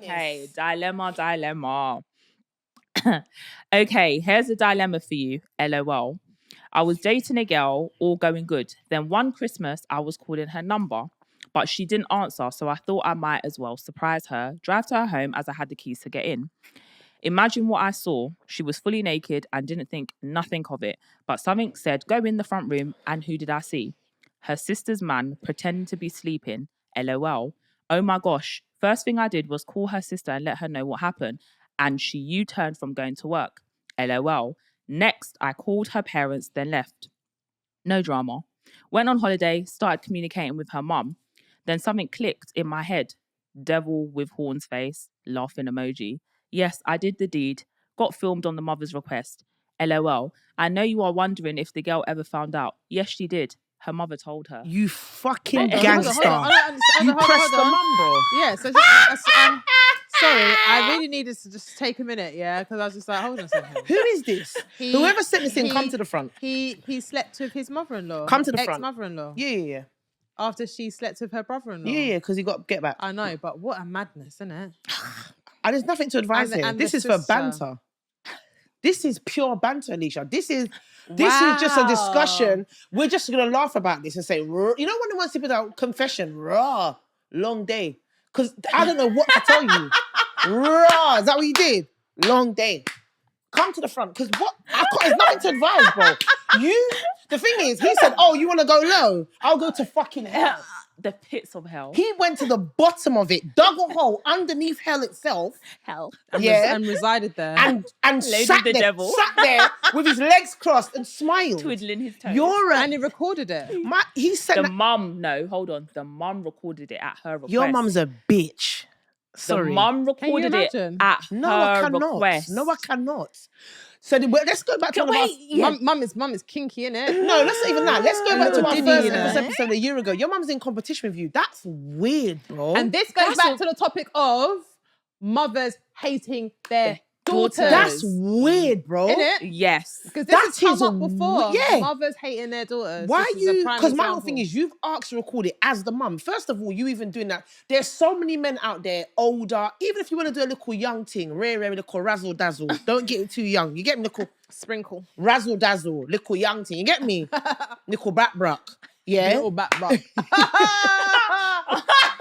Okay, dilemma. Okay, here's a dilemma for you. LOL. I was dating a girl, all going good. Then one Christmas, I was calling her number, but she didn't answer. So I thought I might as well surprise her, drive to her home as I had the keys to get in. Imagine what I saw. She was fully naked and didn't think nothing of it. But something said, go in the front room. And who did I see? Her sister's man pretending to be sleeping. LOL. Oh my gosh. First thing I did was call her sister and let her know what happened. And she U-turned from going to work. LOL. Next, I called her parents, then left. No drama. Went on holiday, started communicating with her mum. Then something clicked in my head. Devil with horns face, laughing emoji. Yes, I did the deed. Got filmed on the mother's request. LOL. I know you are wondering if the girl ever found out. Yes, she did. Her mother told her. You fucking Hold on, gangster. hold on. You pressed the mum, bro. Yeah, so sorry, I really needed to just take a minute, yeah, because I was just like, hold on a second. Who is this? Whoever sent this in, come to the front. He slept with his mother-in-law. Come to the front. Ex-mother-in-law. Yeah. After she slept with her brother-in-law. Yeah, because he got get back. I know, but what a madness, isn't it? And there's nothing to advise here. And This the is for sister. banter. This is pure banter, Alicia. This is just a discussion. We're just gonna laugh about this and say, you know, when the ones people that confession, raw, long day. Because I don't know what to tell you. Raw, is that what you did? Long day. Come to the front. Because there's nothing to advise, bro. The thing is, he said, oh, you want to go low? I'll go to fucking hell. The pits of hell. He went to the bottom of it, dug a hole underneath hell itself. Hell. And resided there. And sat there with his legs crossed and smiled. Twiddling his toes. And he recorded it. He said the mum, no, hold on. The mum recorded it at her request. Your mum's a bitch. Sorry. The mum recorded it at her request. No, I cannot. So let's go back to Mum is kinky, innit? No, that's not even that. Let's go back to our Diddy, first episode a year ago. Your mum's in competition with you. That's weird, bro. And this goes back to the topic of mothers hating their daughters. That's weird, bro. Isn't it? Yes. Because this has come up before. Yeah. Mothers hating their daughters. Why are you... Because my whole thing is you've asked to record it as the mum. First of all, you even doing that. There's so many men out there, older. Even if you want to do a little young thing, rare, little razzle dazzle. Don't get it too young. You get me, little... Sprinkle. Razzle dazzle, little young thing. You get me? Little back brock. Yeah? Little back brock.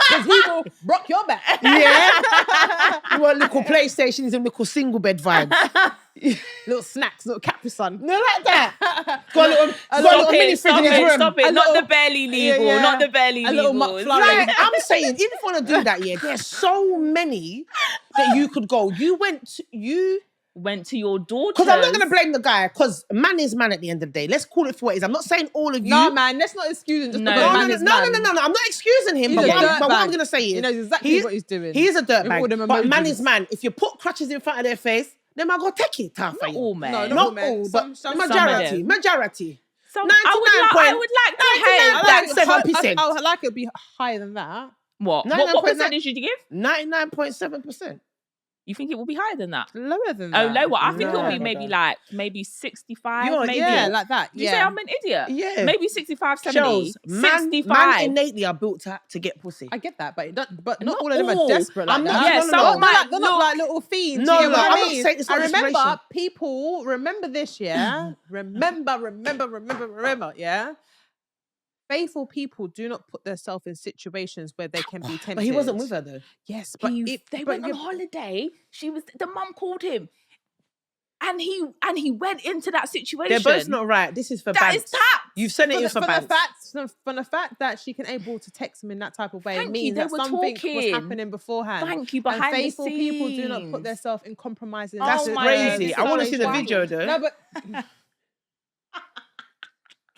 Because he will rock your back. Yeah. You want little PlayStations and little single bed vibes. Little snacks, little Capri Sun. No, like that. Got a little mini fridge in his room. Stop it. Not the barely legal. Yeah. Not the barely A legal. little McFlurry. Like, I'm saying, even if you want to do that, yeah, there's so many that you could go. You went to your daughter. Because I'm not going to blame the guy, because man is man at the end of the day. Let's call it for what it is. I'm not saying all of you. No, man, let's not excuse him just because man is man. No. I'm not excusing him. But what I'm going to say is... He knows exactly what he's doing. He is a dirtbag. But man is man. If you put crutches in front of their face, then I go take it. Not all men. No, not all, but majority. Majority. I would like to hate 97%. I would like it to be higher than that. What percentage did you give? 99.7%. You think it will be higher than that? Lower than that. Oh, lower. I think it'll be maybe 65. Maybe. Yeah, like that. You say I'm an idiot? Yeah. Maybe 65, 70. 65. Man innately are built to get pussy. I get that, but not all of them are desperate like that. Yeah, some they're not like little fiends. No, you know what I mean? I'm not saying it's not remember, people, remember this, yeah? remember, yeah? Faithful people do not put themselves in situations where they can be tempted. But he wasn't with her though. Yes, but they went on holiday. The mum called him, and he went into that situation. They're both not right. This is for that banks. is tapped. You've sent it in for banks. From the fact that she can able to text him in that type of way means they that were something talking. was happening beforehand. Thank you. Behind and faithful the scenes. people do not put themselves in compromising. That's crazy. I want to see the video though. No, but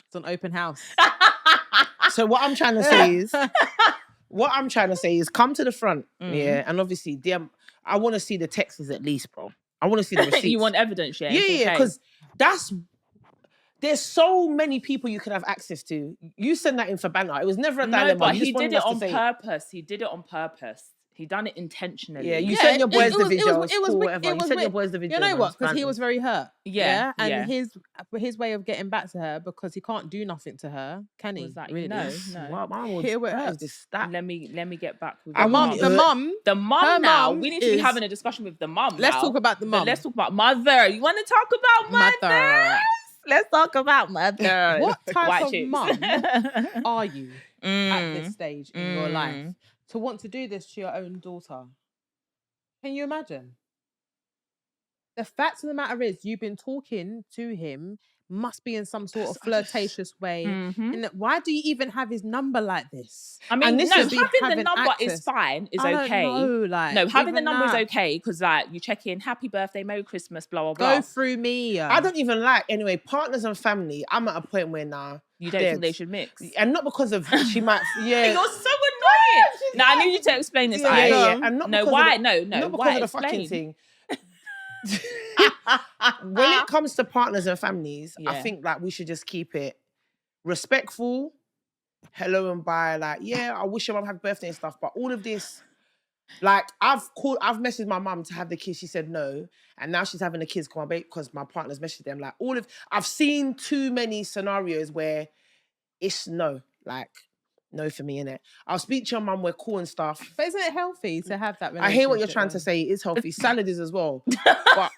it's an open house. So what I'm trying to say is, come to the front, yeah, and obviously, I want to see the texts at least, bro. I want to see the receipts. You want evidence, yeah? Yeah, because there's so many people you can have access to. You send that in for banter. It was never a dilemma. No, but he did it on purpose. He did it on purpose. He done it intentionally. Yeah, you sent your boys the videos, it was cool, wick- whatever. it You was sent your wick- boys the videos. You know man, what? it's Because he banter. was very hurt. Yeah, And yeah. his way of getting back to her, because he can't do nothing to her, can he? Was that really? no? Wow, mine would, Here it that is hurts. this, that. Let me get back with I the wouldn't- mum. The mum. The her mum now. mum We need to be is- having a discussion with the mum. Let's now. talk about the But mum. let's talk about mother. You want to talk about mother? Let's talk about mother. What type White of chicks. mum are you at Mm. this stage in your life to want to do this to your own daughter? Can you imagine? The fact of the matter is, you've been talking to him, must be in some sort of flirtatious way. Mhm. And why do you even have his number like this? I mean, And no, this having is- the having number is access. fine, is I don't okay. know, like, No, having the even number is that. okay because like you check in, happy birthday, Merry Christmas, blah blah blah. Go through me. I don't even like, anyway, partners and family. I'm at a point where now. You don't think they should mix? And not because of, she might, yeah. You're so annoying. Now I need you to explain this. Yeah, Ike. yeah. And not No, because why? Of the, No, not because why? of the Explain. fucking thing. When it comes to partners and families, I Yeah. think like we should just keep it respectful, hello and bye. Like, yeah, I wish your mum had birthday and stuff, but all of this, like, I've messaged my mum to have the kids. She said no, and now she's having the kids come because my partner's messaged them. Like, I've seen too many scenarios where it's no, like. No for me, innit? I'll speak to your mum, we're cool and stuff. But isn't it healthy to have that relationship? I hear what you're trying to say. It's healthy. Salad is as well. But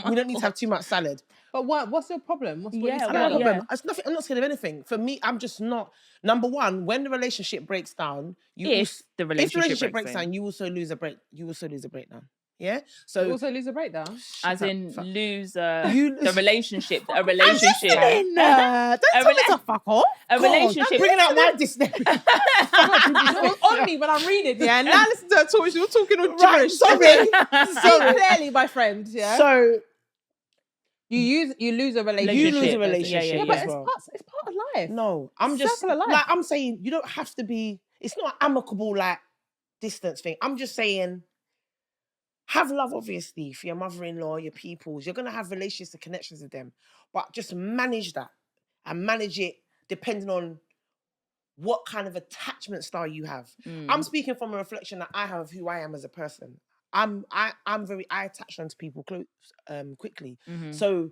we don't need to have too much salad. But what's your problem? What's what Yeah, you I scared don't have a of? problem. It's nothing. I'm not scared of anything. For me, I'm just not. Number one, when the relationship breaks down, If the relationship breaks down, you also lose a break. You also lose a breakdown. Yeah. So You also lose a breakdown. as up, in fuck. lose You the relationship, a relationship. don't tell me to fuck off. A relationship. Bringing out my disney. It was on me when I'm reading. Yeah, and now listen to her talk. She was talking all Right, gibberish. sorry. See clearly, my friend. Yeah. So you lose a relationship. you lose a Yeah, relationship. yeah, But as it's well. part of life. No, I'm It's just circle of life. like I'm saying. You don't have to be. It's not an amicable like distance thing. I'm just saying. Have love, obviously, for your mother-in-law, your peoples. You're gonna have relationships and connections with them, but just manage that and manage it depending on what kind of attachment style you have. I'm speaking from a reflection that I have of who I am as a person. I attach onto people quickly. So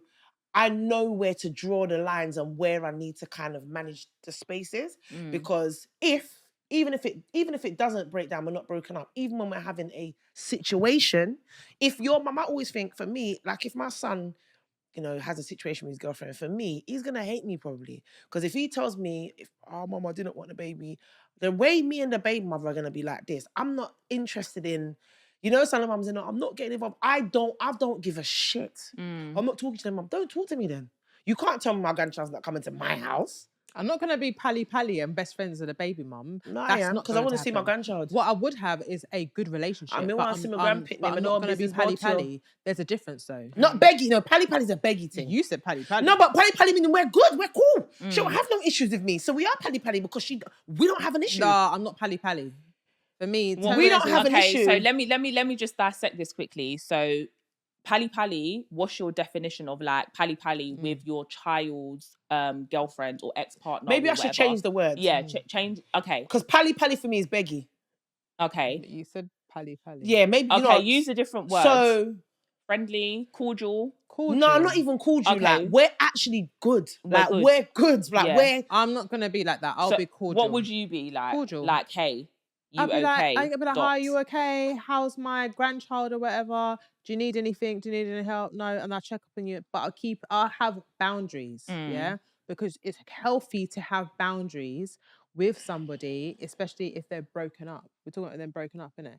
I know where to draw the lines and where I need to kind of manage the spaces because even if it doesn't break down, we're not broken up. Even when we're having a situation, if your mum, I always think for me, like if my son, has a situation with his girlfriend, for me, he's gonna hate me probably. Because if he tells me, mum, I didn't want a baby, the way me and the baby mother are gonna be like this, I'm not interested in, some mums are not, I'm not getting involved. I don't give a shit. I'm not talking to them, mum. Don't talk to me then. You can't tell me my grandchild's not coming to my house. I'm not gonna be pally and best friends with a baby mum. No, That's I am, not because I going want to see my grandchild. What I would have is a good relationship. I mean, but want to see my I'm grandpit, but name I'm and not all gonna be business pally. There's a difference though. Not beggy, no, pally is a beggy thing. You said pally. No, but pally meaning we're good, we're cool. She don't have no issues with me. So we are pally because we don't have an issue. No, I'm not pally. For me, we don't have an issue. So let me just dissect this quickly. So pally, what's your definition of like pally with your child's girlfriend or ex-partner? Maybe or I should whatever? change the word. Yeah, change. Okay. Because pally for me is beggy. Okay. You said pally. Yeah, maybe. Okay, use a different word. So friendly, cordial. no, not even cordial. Okay. Like we're actually good. We're good. Like Yeah. we're. I'm not gonna be like that. I'll be cordial. What would you be like? Cordial. Like, hey, you I'll be okay? I'll be like, Dot. hi, you okay? How's my grandchild or whatever? Do you need anything? Do you need any help? No, and I'll check up on you. But I'll have boundaries, yeah? Because it's healthy to have boundaries with somebody, especially if they're broken up. We're talking about them broken up, innit?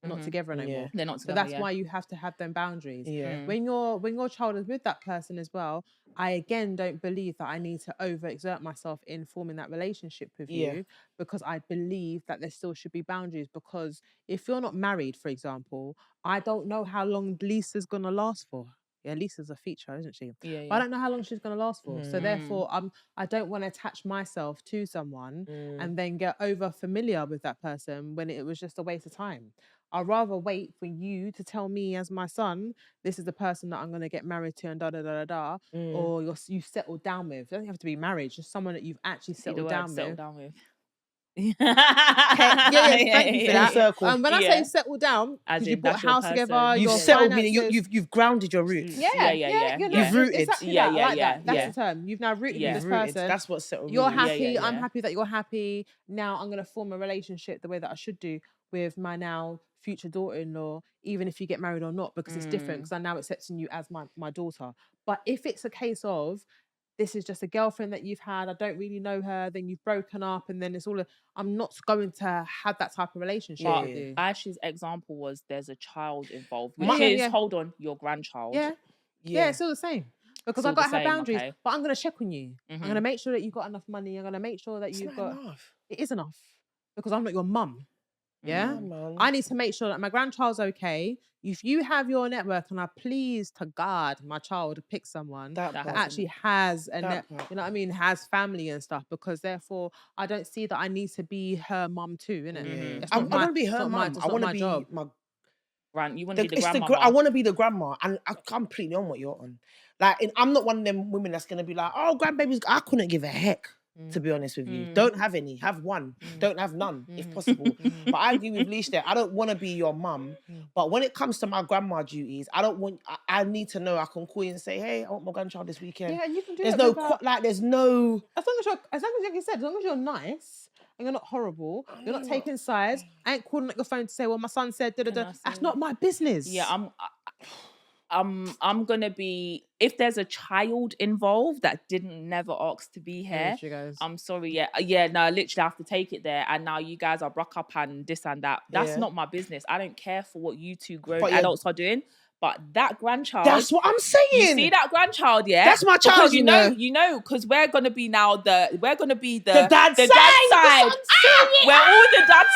They're not together anymore. They're not So together. that's why you have to have them boundaries. Yeah. When your child is with that person as well, I again don't believe that I need to overexert myself in forming that relationship with you, because I believe that there still should be boundaries. Because if you're not married, for example, I don't know how long Lisa's gonna last for. Yeah, Lisa's a feature, isn't she? Yeah. But I don't know how long she's gonna last for. So therefore, I don't want to attach myself to someone and then get over familiar with that person when it was just a waste of time. I'd rather wait for you to tell me as my son, this is the person that I'm going to get married to and da-da-da-da-da, or you settled down with. It doesn't have to be marriage, just someone that you've actually settled down with. Thank you for that. Circle. When I say settle down, because you bought a house together, You've your settled, finances, meaning you've grounded your roots. You've rooted. Exactly that. I like that. That's the term. You've now rooted with this person. That's what settled. You're happy. I'm happy that you're happy. Now I'm going to form a relationship the way that I should do with my now future daughter-in-law, even if you get married or not, because it's different, because I'm now accepting you as my daughter. But if it's a case of, this is just a girlfriend that you've had, I don't really know her, then you've broken up, and then it's all I'm not going to have that type of relationship with you. Ashley's example was there's a child involved, which is, hold on, your grandchild. Yeah, it's still the same. Because I've got to have boundaries, but I'm going to check on you. Mm-hmm. I'm going to make sure that you've got enough money. I'm going to make sure that you've got... enough. It is enough. Because I'm not your mum. Yeah? Man. I need to make sure that my grandchild's okay. If you have your network, and I please to God, my child pick someone that actually has a net, you know what I mean, has family and stuff, because therefore I don't see that I need to be her mum too, innit? I want to be her mum. I want to be job. You want to be the grandma. I want to be the grandma, and I'm completely on what you're on. Like, I'm not one of them women that's going to be like, oh, grandbabies. I couldn't give a heck, to be honest with you. Don't have any. Have one. Don't have none, if possible. But I agree with Leash there. I don't want to be your mum. But when it comes to my grandma duties, I need to know I can call you and say, hey, I want my grandchild this weekend. Yeah, and you can do there's that no, without... there's no... As long as like you said, as long as you're nice, and you're not horrible, you're not taking sides. I ain't calling up your phone to say, well, my son said, da-da-da. That's not my business. Yeah, I'm gonna be, if there's a child involved that never asked to be here, I'm sorry, no, literally I have to take it there, and now you guys are broke up and this and that. That's not my business. I don't care for what you two grown adults are doing. But that grandchild, that's what I'm saying. You see that grandchild, that's my child. Because you know, because we're gonna be the dad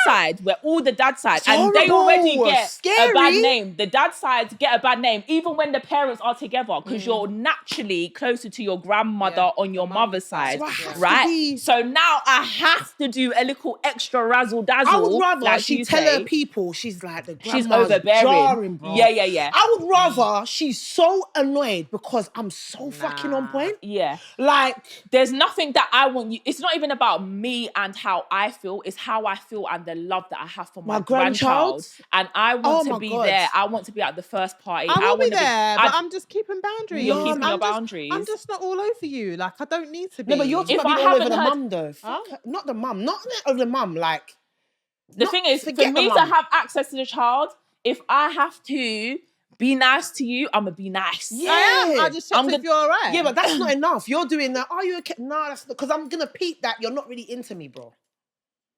side. We're all the dad side, It's and horrible. they already get Scary. a bad name. The dad sides get a bad name, even when the parents are together, because you're naturally closer to your grandmother on your mother's side, right? So now I have to do a little extra razzle dazzle. I would rather like she tell her people she's like the grandma's she's overbearing. Jarring, bro. Yeah. I would rather she's so annoyed because I'm so fucking on point. Yeah. Like, there's nothing that I want you. It's not even about me and how I feel. It's how I feel and the love that I have for my grandchild. And I want to be there. I want to be at the first party. I will be there, but I'm just keeping boundaries. You're keeping your boundaries. I'm just not all over you. Like, I don't need to be. No, but you're talking about all over the mum, though. Not the mum. Not over the mum. Like, the thing is, for me to have access to the child, if I have to be nice to you, I'm gonna be nice. Yeah, I just checked if you're all right. Yeah, but that's not enough. You're doing that. Are you okay? No, that's because I'm gonna peep that you're not really into me, bro.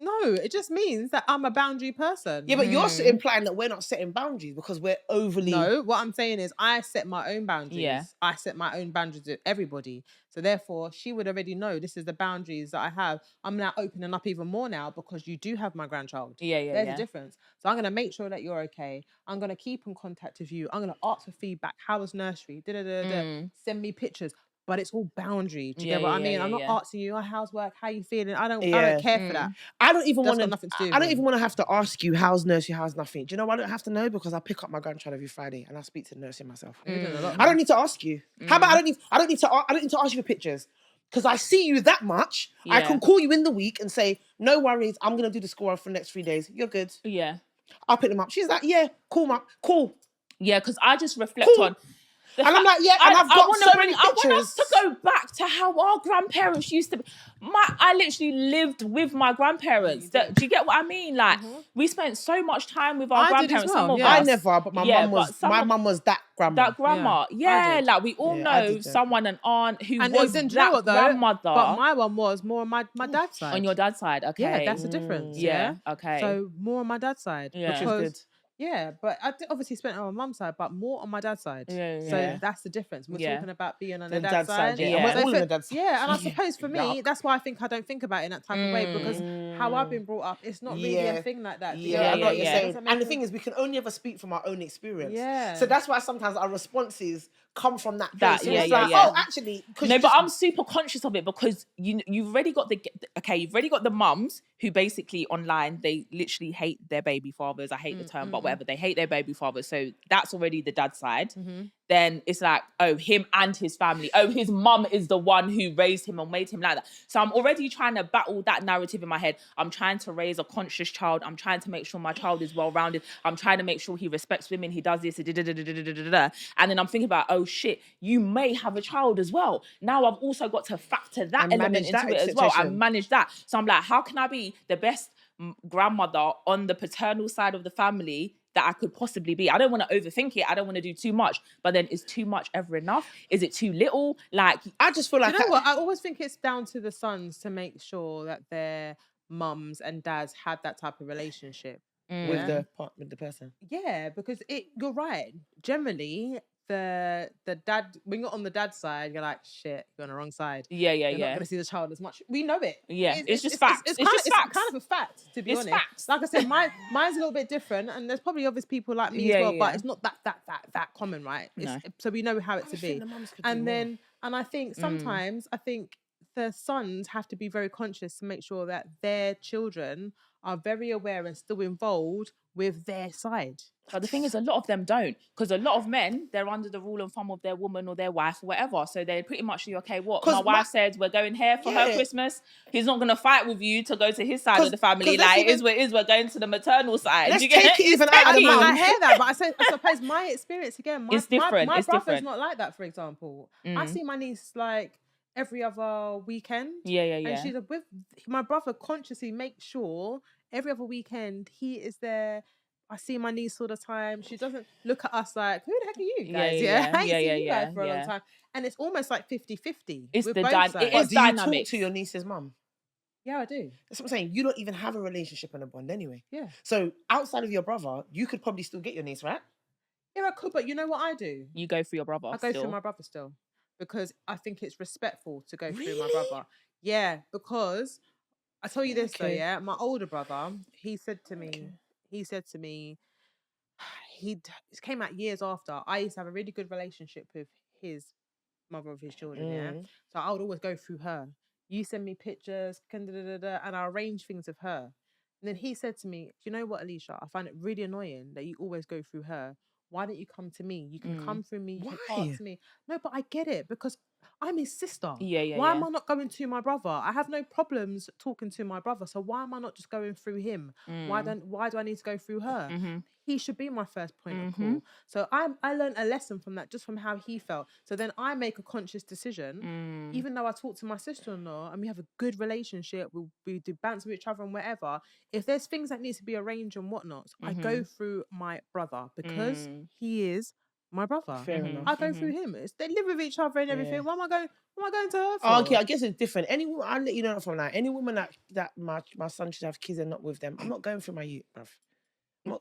No, it just means that I'm a boundary person. Yeah, but you're implying that we're not setting boundaries because we're overly... No, what I'm saying is I set my own boundaries. Yeah. I set my own boundaries with everybody. So therefore, she would already know this is the boundaries that I have. I'm now opening up even more now because you do have my grandchild. There's a difference. So I'm going to make sure that you're okay. I'm going to keep in contact with you. I'm going to ask for feedback. How was nursery? Send me pictures. But it's all boundary. Do you get what I mean? I'm not asking you, how's work? How you feeling? I don't care for that. I don't even want to. I don't even want to have to ask you how's nursery, how's nothing. Do you know why I don't have to know? Because I pick up my grandchild every Friday and I speak to the nursery myself. I don't need to ask you. How about I don't need to ask you for pictures. Because I see you that much. I can call you in the week and say, no worries, I'm gonna do the school run for the next 3 days. You're good. Yeah. I'll pick them up. She's like, yeah, cool, mum, cool. Yeah, because I just reflect on. And I'm like, yeah, and I've got so many pictures. I want us to go back to how our grandparents used to be. I literally lived with my grandparents. Do you get what I mean? Like, we spent so much time with our grandparents. Well, some of us. I never, but my mum was that grandma. That grandma. Yeah, like we all know someone, an aunt who was that grandmother. But my one was more on my dad's side. On your dad's side, okay. Yeah, that's the difference. Yeah. Okay. So more on my dad's side. Yeah. Which is good. Yeah, but I obviously spent it on my mum's side, but more on my dad's side. So that's the difference. We're talking about being on the dad's side. And we're all on the dad's side. Yeah, and I suppose for me, that's why I don't think about it in that type of way, because how I've been brought up, it's not really a thing like that. I know what you're saying. And the thing is, we can only ever speak from our own experience. Yeah. So that's why sometimes our responses come from that place. Oh, actually, no, but I'm super conscious of it because you've already got the mums who basically online they literally hate their baby fathers. I hate the term, but whatever, they hate their baby fathers. So that's already the dad side. then it's like, oh, him and his family. Oh, his mum is the one who raised him or made him like that. So I'm already trying to battle that narrative in my head. I'm trying to raise a conscious child. I'm trying to make sure my child is well-rounded. I'm trying to make sure he respects women. He does this. And then I'm thinking about, oh shit, you may have a child as well. Now I've also got to factor that And element manage that into it as well expectation. and manage that. So I'm like, how can I be the best grandmother on the paternal side of the family that I could possibly be? I don't want to overthink it. I don't want to do too much. But then is too much ever enough? Is it too little? Like, I just feel like... you know what? I always think it's down to the sons to make sure that their mums and dads have that type of relationship. with the person. Yeah, because you're right. Generally, the dad, when you're on the dad side, you're like, shit, you're on the wrong side. yeah. You're not going to see the child as much. We know it. Yeah, it's just facts. It's just facts. kind of a fact, to be It's honest. facts. Like I said, mine's a little bit different, and there's probably obvious people like me as well, but it's not that common, right? No. So we know how it to be. And I think sometimes the sons have to be very conscious to make sure that their children are very aware and still involved with their side. But the thing is, a lot of them don't, because a lot of men, they're under the rule and thumb of their woman or their wife or whatever. So they're pretty much, okay, what? My wife said we're going here for her Christmas. He's not going to fight with you to go to his side of the family. Like, it is what it is. We're going to the maternal side. Let's take it even out of the mum. I hear that, but I suppose my experience, again, it's different. My it's brother's different. not like that, for example. I see my niece like every other weekend. Yeah. And she's with my brother consciously makes sure every other weekend he is there. I see my niece all the time. She doesn't look at us like, who the heck are you guys? I ain't seen you guys for a long time. And it's almost like 50-50. It's with the both dynamic. sides. It is Do you talk dynamics. to your niece's mum? Yeah, I do. That's what I'm saying. You don't even have a relationship and a bond anyway. Yeah. So outside of your brother, you could probably still get your niece, right? Yeah, I could, but you know what I do? You go for your brother. I go still. through my brother still. Because I think it's respectful to go through my Really? brother. Yeah, because I tell you this though, Okay. yeah, my older brother, he said to me, he came out years after. I used to have a really good relationship with his mother of his children, yeah. So I would always go through her. You send me pictures, and I arrange things with her. And then he said to me, "Do you know what, Alicia? I find it really annoying that you always go through her. Why don't you come to me? You can come through me. You can talk to me." No, but I get it because I'm his sister. Why am I not going to my brother? I have no problems talking to my brother. So why am I not just going through him? Why do I need to go through her? He should be my first point of call. So I learned a lesson from that, just from how he felt. So then I make a conscious decision, even though I talk to my sister-in-law and we have a good relationship, we do bounce with each other and whatever. If there's things that need to be arranged and whatnot, I go through my brother because he is my brother. Fair enough. I go through him. They live with each other and everything. What am I going to her for? Oh, okay, I guess it's different. Any woman, I'll let you know from that. Any woman that my son should have kids and not with them, I'm not going through my youth, bruv.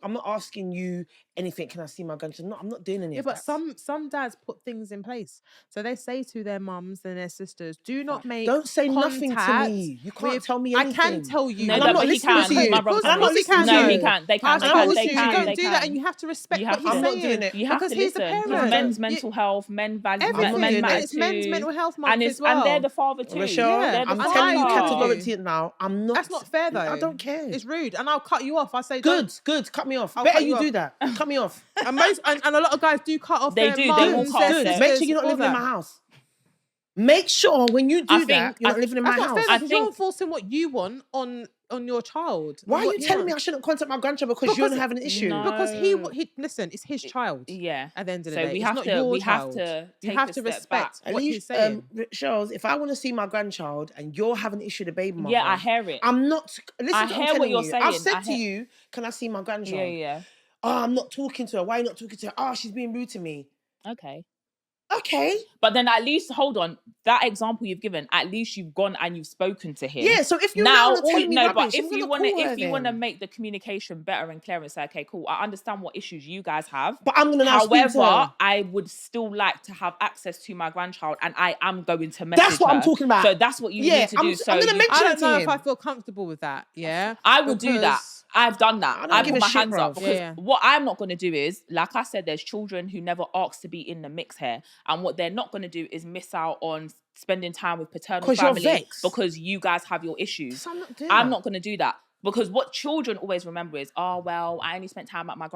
I'm not asking you anything. Can I see my grandchildren? No, I'm not doing any of that. But some dads put things in place. So they say to their mums and their sisters, "Do not make Don't say nothing to contact me. You can't tell me anything. I can tell you. No, And I'm not but he listening can. to you. My brother I'm not listening to No, you. he can't. They can. I They can. told They you, can. don't They do can. that, and you have to respect You what have he's to. I'm not saying. doing it. You have because to he's the listen. parent. It's men's mental health, men value, Everything. men doing matter it. It's men's too. mental health month and as well. And they're the father too. Rochelle, Yeah. They're the I'm And telling you I argue. categorically now, I'm not. That's not fair though. I don't care. It's rude, and I'll cut you off. I say, Good, cut me off. I'll Better cut you you do off. that. Cut me off. And a lot of guys do cut off They their do, they mums, will cut off their their- Make sure sisters you're not for living in that. my house. Make sure when you do I that, think- you're not living in my That's not house. fair I because you're think- enforcing what you want on your child. Why are What you he telling me I wants. shouldn't contact my grandchild because you're having an issue? No. Because he listen, it's his child. Yeah. At the end of the So day, we it's have not to. your We have child. to. You Take have a to step respect back. At what he's least, saying. Charles, if I want to see my grandchild and you're having an issue with the baby mother, Yeah, I hear it. I'm not. Listen, I to hear I'm telling what you're you. saying. I've said I to hear- you, "Can I see my grandchild?" Yeah. Oh, I'm not talking to her. Why are you not talking to her? Oh, she's being rude to me. Okay. Okay. But then at least, hold on, that example you've given, at least you've gone and you've spoken to him. Yeah. So if you're now, now telling me no, rubbish, but I'm if you gonna want to, call her if you want to then. make the communication better and clearer and say, okay, cool, I understand what issues you guys have. But I'm gonna now speak to However, her. I would still like to have access to my grandchild, and I am going to message That's what I'm her. talking about. So that's what you Yeah, need to do. So I'm gonna you- mention I it don't to know him. if I feel comfortable with that. Yeah, I would do that. Because- I've done that. I don't I give put a my shit, hands bro. up because Yeah. what I'm not going to do is, like I said, there's children who never asked to be in the mix here, and what they're not going to do is miss out on spending time with paternal 'Cause you're family vexed. because you guys have your issues. So I'm not doing I'm that. not going to do that. Because what children always remember is, oh well, I only spent time at my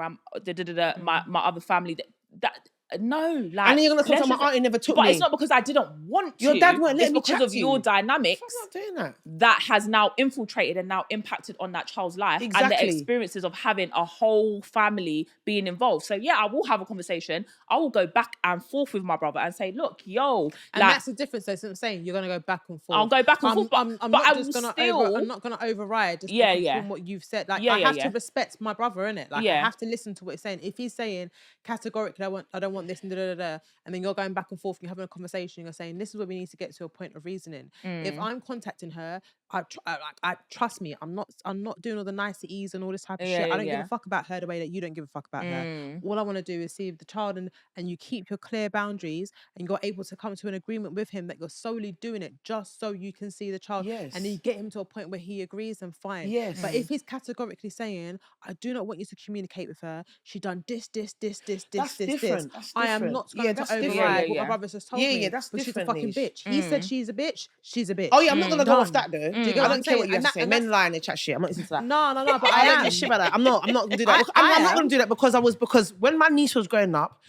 my other family. That No, like, and then you're gonna come to my auntie never took me. But it's not because I didn't want to. Your dad won't let me It's because chat of to your you. dynamics. I'm not doing that. That has now infiltrated and now impacted on that child's life and the Exactly. experiences of having a whole family being involved. So yeah, I will have a conversation. I will go back and forth with my brother and say, look, yo, And like, that's the difference. That's what I'm saying. You're gonna go back and forth. I'll go back and forth, but I'm but not I just will gonna still. I'm not gonna override just Yeah, because yeah. from what you've said. Like Yeah, I yeah, have yeah. to respect my brother, innit? Like I Yeah. have to listen to what he's saying. If he's saying categorically, I don't want this and and then you're going back and forth, and you're having a conversation, you're saying this is what we need to get to a point of reasoning. If I'm contacting her, I trust me, I'm not doing all the niceties and all this type of shit. I don't give a fuck about her the way that you don't give a fuck about her. All I want to do is see the child and you keep your clear boundaries and you're able to come to an agreement with him that you're solely doing it just so you can see the child. Yes. And then you get him to a point where he agrees, and fine. Yes. But if he's categorically saying, I do not want you to communicate with her, she done this, That's this. different. That's I am different. not Yeah, going that's to different. override Yeah, what yeah. my brother's just told me. Yeah, that's but she's a different, fucking Nish. bitch. He said she's a bitch. She's a bitch. Oh yeah, I'm not gonna go off Done. that though. Do you get I what don't I'm care what saying? you have to And say. that- Men lie and they chat shit. I'm not listening to that. No, but I I don't am. give a shit about that. I'm not gonna do that. I I'm not am. gonna do that because when my niece was growing up,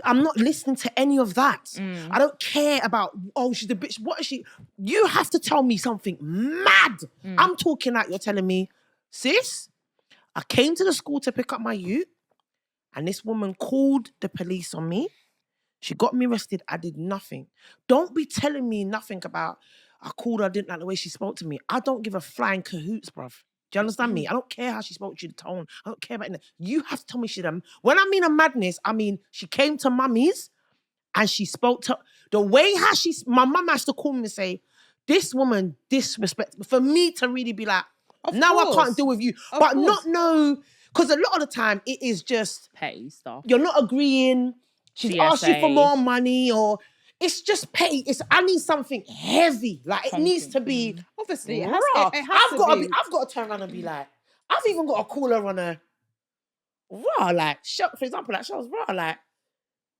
I'm not listening to any of that. I don't care about, oh, she's a bitch. What is she? You have to tell me something mad. I'm talking like you're telling me, sis, I came to the school to pick up my ute, and this woman called the police on me. She got me arrested. I did nothing. Don't be telling me nothing about, I called her, I didn't like the way she spoke to me. I don't give a flying cahoots, bruv. Do you understand me? I don't care how she spoke to you, the tone. I don't care about it. You have to tell me she's when I mean a madness, I mean she came to mummy's and she spoke to the way how my mum has to call me and say, this woman disrespect. For me to really be like, now I can't deal with you. But not know, because a lot of the time it is just petty stuff. You're not agreeing. She's asked you for more money, or it's just petty. I need something heavy. Like it needs to be obviously. It raw. has I've got to turn around and be like, I've even got to call her on a raw. Like, for example, like she was raw. Like,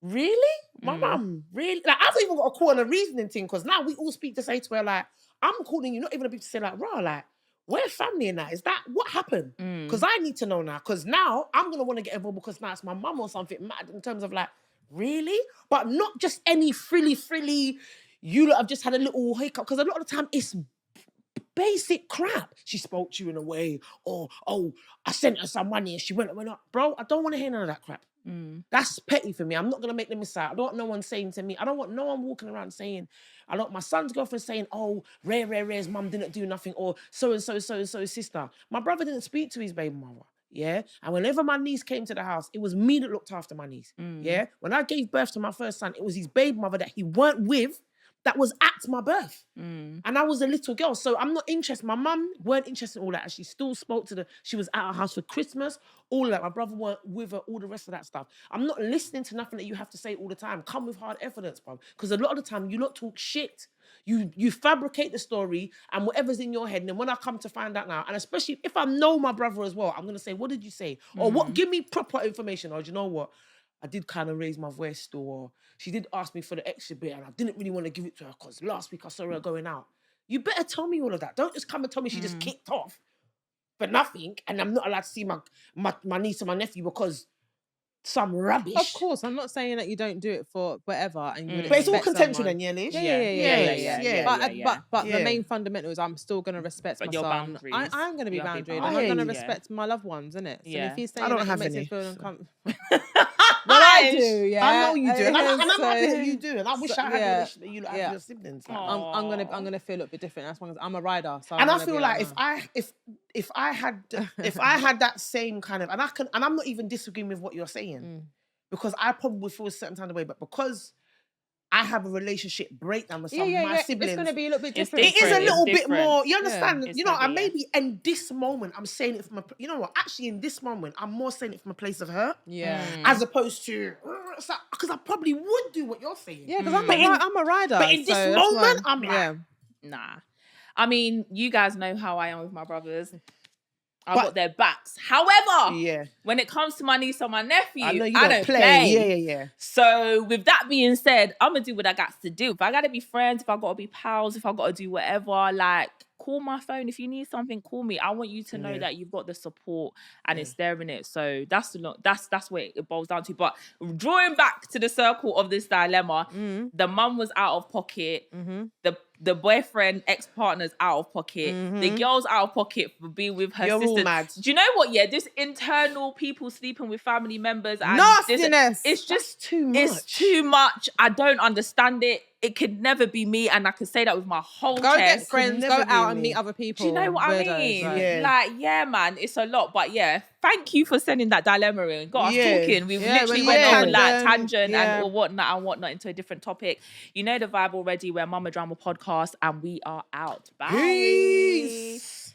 really, my mum, really? Like, I've even got to call on a reasoning thing because now we all speak to say to her like, I'm calling you, not even a bit to say like raw. Like, we're family in that. Is that what happened? Because I need to know now. Because now I'm gonna want to get involved because now it's my mum or something mad in terms of like, really? But not just any frilly. You lot have just had a little hiccup. Because a lot of the time it's basic crap. She spoke to you in a way, or I sent her some money and she went up. Bro, I don't want to hear none of that crap. That's petty for me. I'm not gonna make them miss out. I don't want no one saying to me. I don't want no one walking around saying. I don't want my son's girlfriend saying, "Oh, Rare's mum didn't do nothing," or so and so sister. My brother didn't speak to his baby mother. Yeah, and whenever my niece came to the house, it was me that looked after my niece. Yeah, when I gave birth to my first son, it was his baby mother that he weren't with. That was at my birth. And I was a little girl. So I'm not interested. My mum weren't interested in all that. And she still spoke to she was at our house for Christmas, all of that. My brother weren't with her, all the rest of that stuff. I'm not listening to nothing that you have to say all the time. Come with hard evidence, bro. Because a lot of the time, you lot talk shit. You fabricate the story and whatever's in your head. And then when I come to find out now, and especially if I know my brother as well, I'm going to say, what did you say? Or what? Give me proper information. Or do you know what? I did kind of raise my voice still, or she did ask me for the extra bit and I didn't really want to give it to her because last week I saw her going out. You better tell me all of that. Don't just come and tell me she just kicked off for nothing and I'm not allowed to see my niece and my nephew because some rubbish. Of course, I'm not saying that you don't do it for whatever. And you would but it's all expect consensual someone. then, yeah, Lish? Yeah. But the main fundamental is I'm still going to respect my your son. boundaries. I'm going to be boundaried. And I'm going to respect my loved ones, innit? So if he's saying I don't that have makes any, him feel uncomfortable. Well, I do, yeah. I know you do. And I'm So- happy that you do. And I wish I had the yeah. relationship that you have your siblings. Like. I'm gonna feel a little bit different. That's one. I'm a rider, so And I feel like if I had that same kind of and I'm not even disagreeing with what you're saying because I probably would feel a certain kind of way, but because I have a relationship breakdown with some of my siblings, it's gonna be a little bit different. It is a little bit more. You understand? Yeah, you know, I maybe in this moment I'm saying it from you know what? Actually, in this moment, I'm more saying it from a place of hurt. Yeah. As opposed to because I probably would do what you're saying. Yeah, because I'm a rider. But in this moment, I'm like, nah. I mean, you guys know how I am with my brothers. I've got their backs. However, when it comes to my niece or my nephew, I don't play. Yeah. So with that being said, I'm going to do what I got to do. If I got to be friends, if I got to be pals, if I got to do whatever, like, call my phone. If you need something, call me. I want you to know that you've got the support and it's there in it. So that's what it boils down to. But drawing back to the circle of this dilemma, the mum was out of pocket. The boyfriend, ex-partner's out of pocket. The girl's out of pocket for being with her You're all sisters. mad. Do you know what? Yeah, this internal people sleeping with family members and Nastiness. it's just too much. It's too much. I don't understand it. It could never be me, and I can say that with my whole Go chest. get friends, go never be out and me. meet other people. Do you know what I Weirdos, mean? like- Yeah. Like, yeah, man, it's a lot. But yeah, thank you for sending that dilemma in. Got us Yeah. talking. We've Yeah, literally we went went on like tangent, tangent yeah. and whatnot into a different topic. You know the vibe already. We're Mama Drama Podcast, and we are out. Bye. Peace.